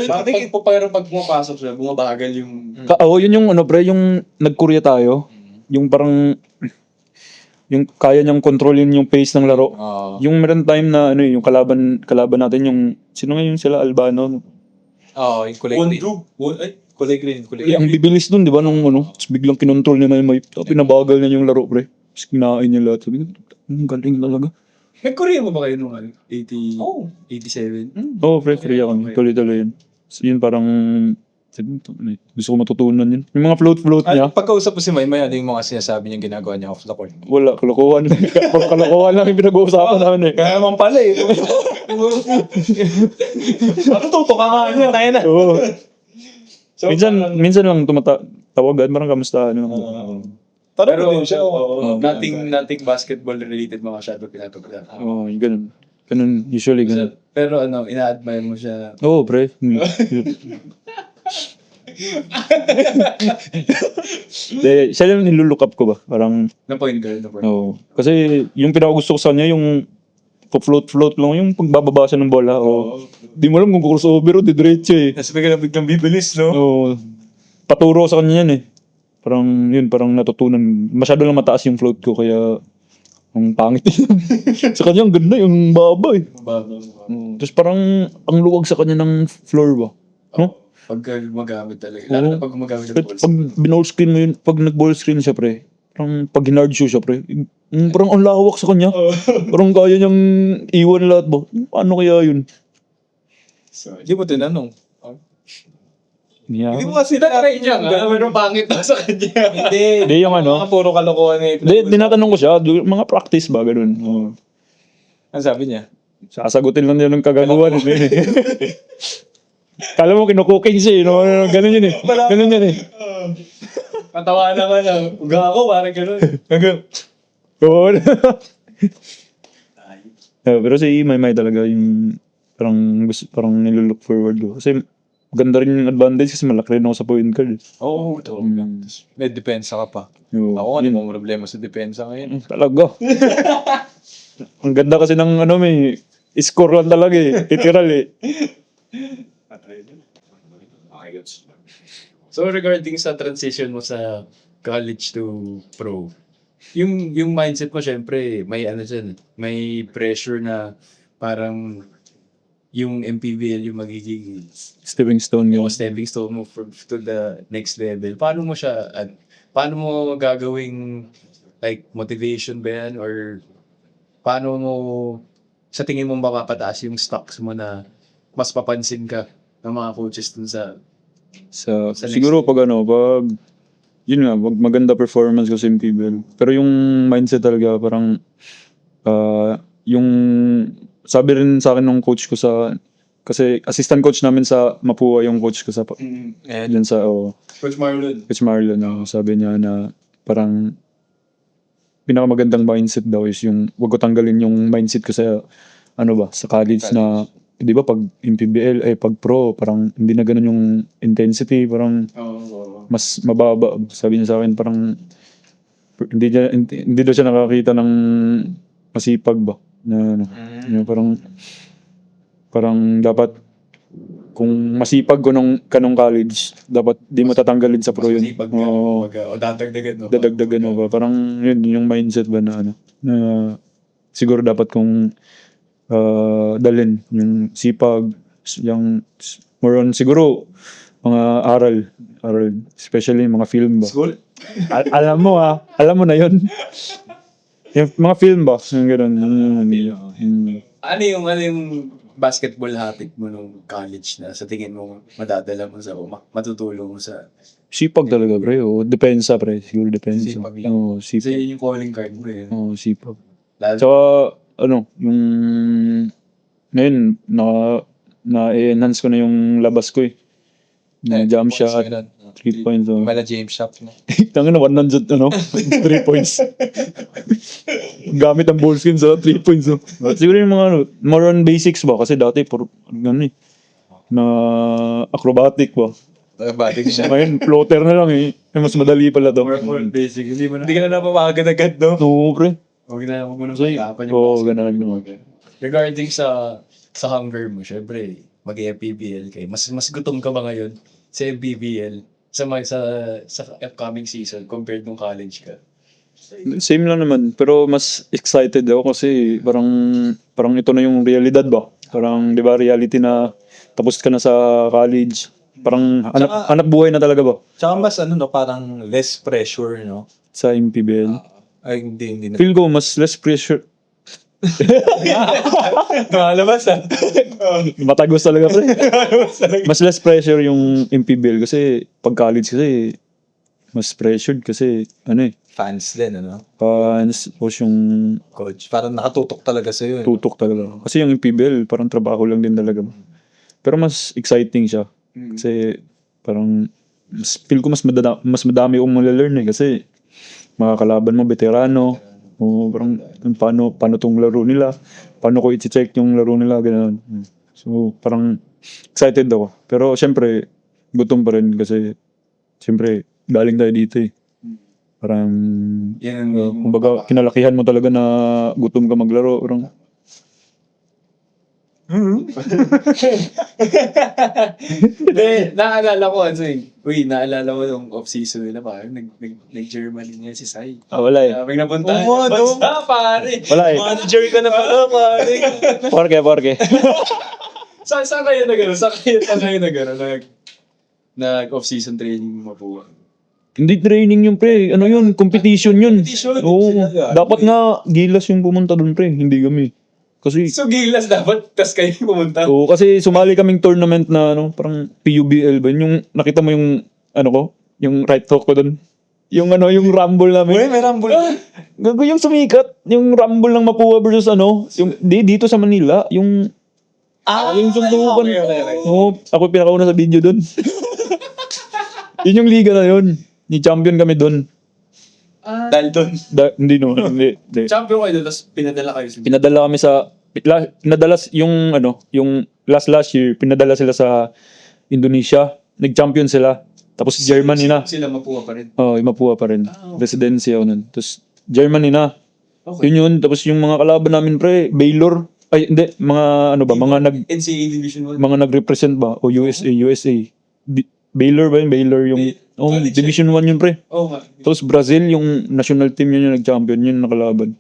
Pero pag pumapasok siya, bumabagal yung... yun yung ano pre, yung nag-Korea tayo. Yung parang, yung kaya niyang kontrolin yung pace ng laro. Yung meron time na ano yung kalaban natin yung sino nga yung sila Albano. Yung kulay green. Kulay green. Ang bibilis dun, di ba? Nung ano, tapos biglang kinontrol niya na yung pinabagal niya yung laro, pre. Tapos kinain niya lahat. Sabi ko, galing talaga. Nag-Korea mo ba kayo nung 87? Oo, pre, free ako. Tuloy-tuloy yun. So, yun parang, gusto ko matutunan yun. Yung mga float niya, Pagkausap mo si Maymay, ano yung mga sinasabi niyang ginagawa niya off the court? wala, kalokohan lang. Kalokohan lang yung pinag-uusapan namin eh. Kaya naman pala eh. Matututo ka nga niya, kaya na. Oo. Minsan lang tawagan, parang kamusta, ano. Pero din siya. Nothing basketball related mga masyado pinatuglan. Oo, yung ganun. Ganun, usually ganun. Pero ina-admire mo siya. Oo, pre. Siya yung nilulook up ko ba? Parang, Na point guard. kasi yung pinakagusto ko sa kanya, yung float lang, yung pagbababa siya ng bola. Di mo alam kung crossover o didiretso eh. Tapos biglang bibilis, no? Paturo sa kanya yan eh. Parang natutunan. Masyado lang mataas yung float ko, kaya ang pangit yun. Sa kanya, ang ganda, yung baba eh. Tapos parang, ang luwag sa kanya ng floor ba? No? Pagka gumagamit talaga. Lalo na pag gumagamit ng balls. Pag binall screen mo yun, pag nag-ball screen siya pre, parang pag hinard shoe siya pre, parang ang lawak sa kanya. Parang kaya niyang iwan lahat ba? Ano kaya yun? Hindi mo tinanong. Yeah. Hindi mo kasi Try niya nga. Pero pangit na sa kanya. Hindi Hindi yung ano. Mga puro kalokohan eh. Hindi, tinatanong ko siya, mga practice ba, ganun. Ano sabi niya? Sasagutin lang niya ng kagagawan. Kala mo kinukuking siya, no? Ganun yun eh. Ganun yun eh. Patawa naman lang. Uga ako, parang gano'n. Oo. Pero si Maymay talaga yung parang nilook forward ko. Kasi ganda rin yung advantage kasi malaki rin ako sa point guard. Oo, ito. May depensa ka pa. Ako ano mo problema sa depensa ngayon. Talaga. Ang ganda kasi ng may score lang talaga eh. Literal eh. Okay, good. So regarding sa transition mo sa college to pro, yung mindset mo syempre may may pressure na parang yung MPBL yung magiging Stepping stone yun. stepping stone mo to the next level. Paano mo gagawing like motivation ba yan or paano mo sa tingin mo mapapataas yung stocks mo na mas papansin ka ng mga coaches dun sa Siguro pag yun nga, maganda performance ko sa MPBL. Pero yung mindset talaga parang yung sabi rin sa akin ng coach ko kasi assistant coach namin sa Mapua yung coach ko sa dyan sa Coach Marlon. Coach Marlon, sabi niya na parang pinakamagandang mindset daw is yung wag ko tanggalin yung mindset ko sa sa college na di ba pag MPBL pag pro parang hindi na ganoon yung intensity, parang mas mababa. Sabi niya sa akin parang hindi daw siya nakakita ng masipag ba na parang dapat kung masipag ko kanong college, dapat di mo tatanggalin sa pro yun. O Dadagdagan mo ba? Parang yun yung mindset ba na na siguro dapat kong dalhin yung sipag, yung more on siguro mga aral, especially mga film ba. School? Alam mo na yun. Yung mga film ba, yung gano'n. Ano yung basketball habit mo nung college na sa tingin mo madadala mo sa matutulong mo sa Sipag talaga, pre. Depensa, pre. Siguro depensa. Sipag kasi Sipag. yun yung calling card mo eh. Sipag. Lalo, Tsaka, yung ngayon, na-enhance ko na yung labas ko eh. Na jump shot, 3 points. Mala James Shop. No? Tangin na 100, 3 points. Gamit ang ball skin sa 3 points. Siguro yung mga more on basics ba? Kasi dati, na acrobatic ba? Batting siya. Ngayon, floater na lang eh. Mas madali pala to. Basic, hindi mo na. Hindi ka na napamagan agad, no? No, pre. Huwag na mo nang Kasi, pag-apan yung oo, basket. ganun naman. Regarding sa hunger mo, syempre, mag-FPBL kayo. Mas gutom ka ba ngayon sa FPBL sa upcoming season compared nung college ka? Same lang naman, pero mas excited ako kasi parang ito na yung realidad ba? Parang 'di ba reality na tapos ka na sa college. Parang hanap buhay na talaga ba Tsaka mas parang less pressure, no? sa MPBL. Ay, hindi na. Feel ko mas less pressure. Malabas, ah. Matagos talaga pre. Mas less pressure yung MPBL kasi pag college kasi mas pressured kasi Fans din, ano? fans tapos yung Coach. Parang nakatutok talaga sa'yo. tutok talaga. Kasi yung MPBL parang trabaho lang din talaga. Pero mas exciting siya. Kasi parang feel ko mas madami akong malalearn eh kasi makakalaban mo veterano o parang paano tong laro nila, paano ko i-check yung laro nila ganun. So parang excited ako. Pero syempre gutom pa rin kasi syempre galing tayo dito eh. Parang Yan kumbaga kinalakihan mo talaga na gutom ka maglaro. Parang Hindi, naalala ko naalala ko yung off-season nila parang nag-Germany niya si Sai. wala eh. Sabi napuntahan Oo, yung bansa, pare. Wala eh. Manager ka na pala, pare. Porke. Saan kayo na gano'n? Saan kayo na gano'n? Nag-off-season training mo po. Hindi training yung pre. Ano yun? Competition yun. Competition? Oo. Sila, Dapat nga Gilas yung pumunta doon pre. Hindi kami. Kasi So, gilas dapat, tas kayo pumunta. oo, kasi sumali kaming tournament na parang PUBL ba? Yung nakita mo yung ko? Yung right hook ko doon. Yung yung rumble namin. May rumble. Gago yung sumikat. Yung rumble ng Mapua versus yung dito sa Manila. Yung yung suntukan. okay. Oo, ako pinakauna sa video doon. Yun yung liga na yun. Ni champion kami doon. Dahil doon. Hindi no, hindi. Champion kayo doon, tas pinadala kayo sa Pinadala kami sa pinadala yung yung last year pinadala sila sa Indonesia. Nag-champion sila. Tapos Germany na. Sila mapuha pa rin. Oh, Mapua pa rin. Residency ako nun. Tapos Germany na. Okay. Yun. Tapos yung mga kalaban namin pre, Baylor. Ay hindi, mga mga NCAA Division 1. mga nag-represent ba o USA. Baylor ba yun? Baylor yung College, Division 1 yun pre. Oo nga. Tapos Brazil yung national team yun yung nag-champion yun nakalaban.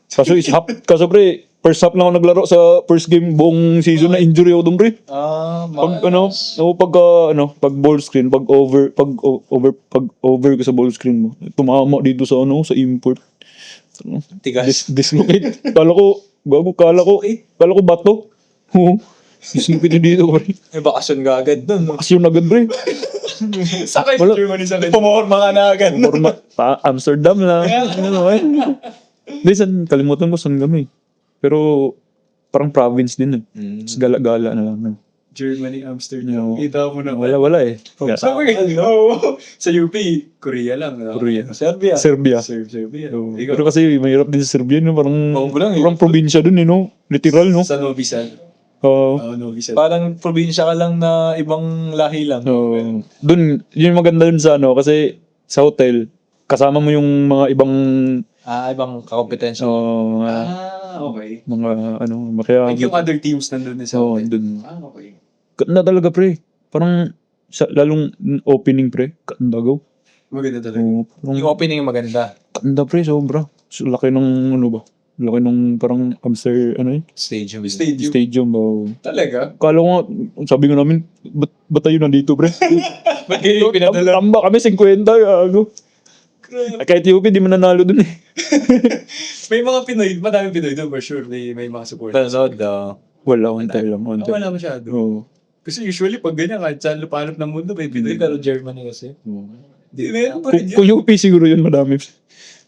Kaso pre, first half na ako naglaro sa first game buong season na injury ako doon pre. Pag ball screen, pag over ko sa ball screen mo. Tumama dito sa sa import. Tigas. Dislocate. Kala ko bato. Oo. Dislocate dito pre. May bakasyon ka agad doon. No? Kasi yun agad pre. Sakay Wala. Germany sa kayo. Pumorma ka na agad. No? Amsterdam lang. Hindi, kalimutan ko saan kami. Pero parang province din eh. Tapos gala-gala na lang. Germany, Amsterdam. No. Kita mo na. Wala eh. Sa sa UP, Korea lang. No? Korea. Serbia. Serbia. Serbia. Oo. Ikaw, Pero kasi mahirap din sa Serbia, no? Parang, lang eh. parang probinsya dun eh, no? Literal, no? sa Novi Sad. Oo. Novi Sad. Parang probinsya ka lang na ibang lahi lang. Oo. Dun, yun yung maganda dun sa kasi sa hotel, kasama mo yung mga ibang, Ibang kakompetensya. mga, Okay. kaya, Like yung other teams nandun din sa oo, hotel. dun. Okay. Ganda talaga, pre. Parang, lalong opening, pre. Ganda, go. Maganda talaga. Oo, parang, Yung opening yung maganda. ganda, pre, sobra. So, laki ng, laki nung parang Stadium. stadium, oh. Talaga? Kala ko nga, sabi ko namin, ba't tayo nandito, pre? Ba't kayo pinadala? Tamba kami, 50, gago. Kahit UP, di mananalo dun eh. May mga Pinoy, madaming Pinoy doon for sure. May mga supporters. Tanod, Wala, konti lang. Wala masyado. Oo. Kasi usually pag ganyan, kahit saan lupalop ng mundo, may Pinoy. pero Germany kasi. Hindi, meron pa rin Kung UP siguro yun, madami.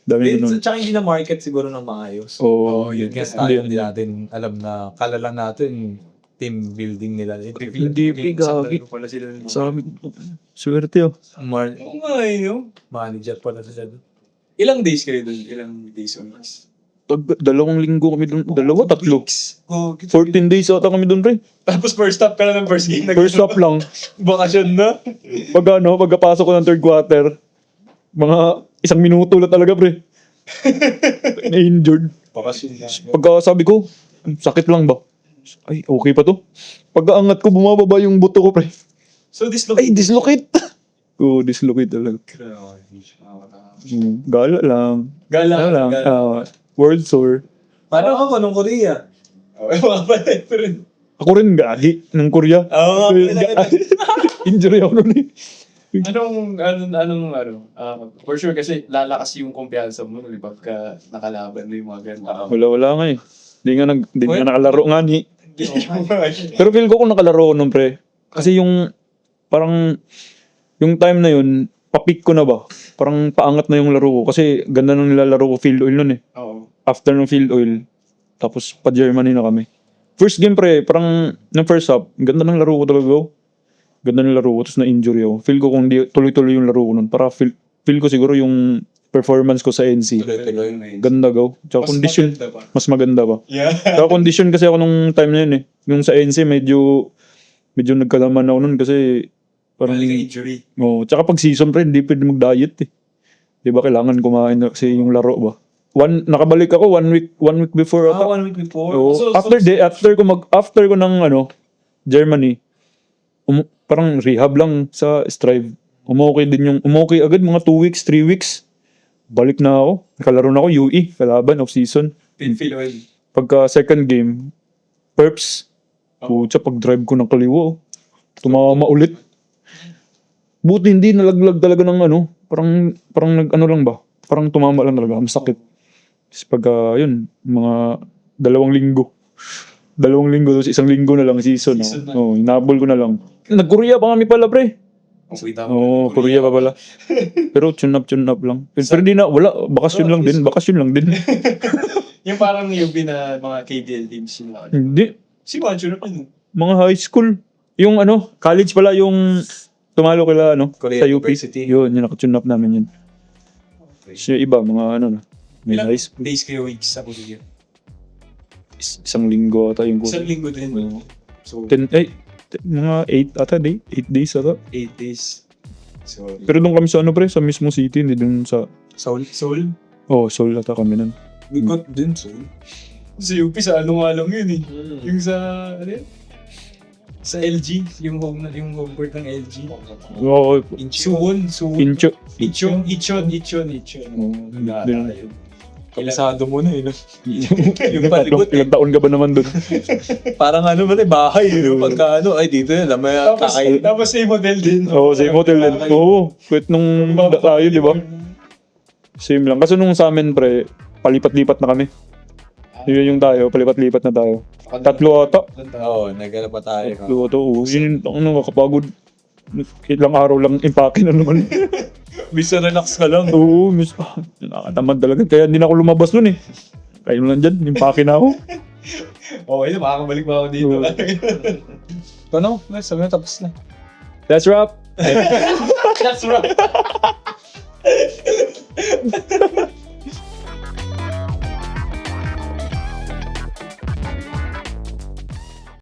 Dami ganun. Tsaka hindi na market siguro ng maayos. Oo. yun. Kasi Hindi, tayo hindi natin alam na kala lang natin team building nila. Hindi, gagi. Pala sila. Sa amin, swerte oh. Oo nga eh, no? Manager pala sila doon. Ilang days kayo doon? Ilang days on mas? Dalawang linggo kami doon. Dalawa, tatlo. Oh, 14 days ata kami doon, pre. Tapos first stop ka na ng first game. First stop lang. bakasyon na. Pagkapasok ko ng third quarter, mga 1 minuto lang talaga, pre. Na-injured. Bakasyon na. Pagka sabi ko, sakit lang ba? Ay, okay pa to. Pagkaangat ko, bumababa yung buto ko, pre. So this Ay, dislocate. Oo, dislocate talaga. Gala lang. Gala. World Tour. Paano ako nung Korea? Mga pala, pero Ako rin gahi ng Korea. Oo, Injury ako nun eh. for sure kasi lalakas yung kumpiyansa mo, di ba? Pagka nakalaban mo yung mga ganda. Wala nga eh. Di nga nakalaro nga ni. Pero feel ko kung nakalaro ko nun, pre. Kasi yung, parang, yung time na yun, papik ko na ba? Parang paangat na yung laro ko. Kasi ganda nung nilalaro ko field oil nun eh. Oo. After ng field oil, tapos pa Germany na kami. First game, pre, parang, ng first half, ganda ng laro ko talaga. Ganda ng laro ko, tapos na-injury ako. Feel ko kung di, tuloy-tuloy yung laro ko nun. Para feel ko siguro yung performance ko sa NC. Tuloy-tuloy. Ganda go. Tsaka condition, mas maganda pa. Yeah. Tsaka condition kasi ako nung time na yun eh. Yung sa NC, medyo nagkalaman ako nun kasi parang, injury. oh, tsaka pag season pre, hindi pwede mag-diet eh. Di ba kailangan kumain na kasi yung laro ba? Nakabalik ako 1 week before ata. 1 week before? Oo. after ko ng Germany, parang rehab lang sa Strive. Umokay agad mga 2 weeks, 3 weeks. Balik na ako. Nakalaro na ako UE, kalaban off season. Pinfeel oil. Pagka second game, perps. Pucha, pag drive ko ng kaliwa, tumama ulit. Buti hindi nalaglag talaga ng parang nag-ano lang ba? Parang tumama lang talaga, masakit. Tapos pagka, yun, mga 2 linggo. 2 linggo, tapos 1 linggo na lang season. Oh, inabol ko na lang. Nag-Korea pa kami pala, pre. Oo, Korea pa pala. Pero tune up lang. Pero hindi na, wala, bakasyon lang din. Yung parang yung mga KDL teams yun lang. Hindi, Si Mancho na pala. mga high school. Yung college pala yung tumalo kila Korea sa UP. University. Yun, yung nakatune up namin yun. So yung iba, mga na. May high school. Days kayo weeks sa Korea? 1 linggo ata yung Isang linggo din. Oo. So, mga 8 ata 8 days ata. 8 days. So, Pero doon kami sa pre, sa mismo city, hindi doon sa, Seoul? Seoul ata kami nun. Bigot din, Seoul. sa UP, sa ano nga lang yun eh. Yung sa, ano yun? Sa LG, yung home court ng LG. Oo, Suwon. Incho. Ichon. Oo, Wala din. tayo. Kabisado mo na eh. Yung palikot, ilang taon ka ba naman doon? Parang bahay. Pagka ay dito yun. May kakay. Tapos same hotel din. Oo, same hotel din. Oo, quit nung tayo, di ba? Same lang. Kasi nung sa amin, pre, palipat-lipat na kami. Yun yung tayo, palipat-lipat na tayo. 3 ata. Oo, naghanap pa tayo. 3 ata, oo. Yun yung nakakapagod. Ilang araw lang impake na naman. Bisa relax ka lang. Oo, nakakatamad talaga. Kaya hindi na ako lumabas nun eh. Kayo lang dyan, impake na ako. Okay na, makakabalik pa ako dito. Ano? Sabi na tapos na. That's wrap. That's right.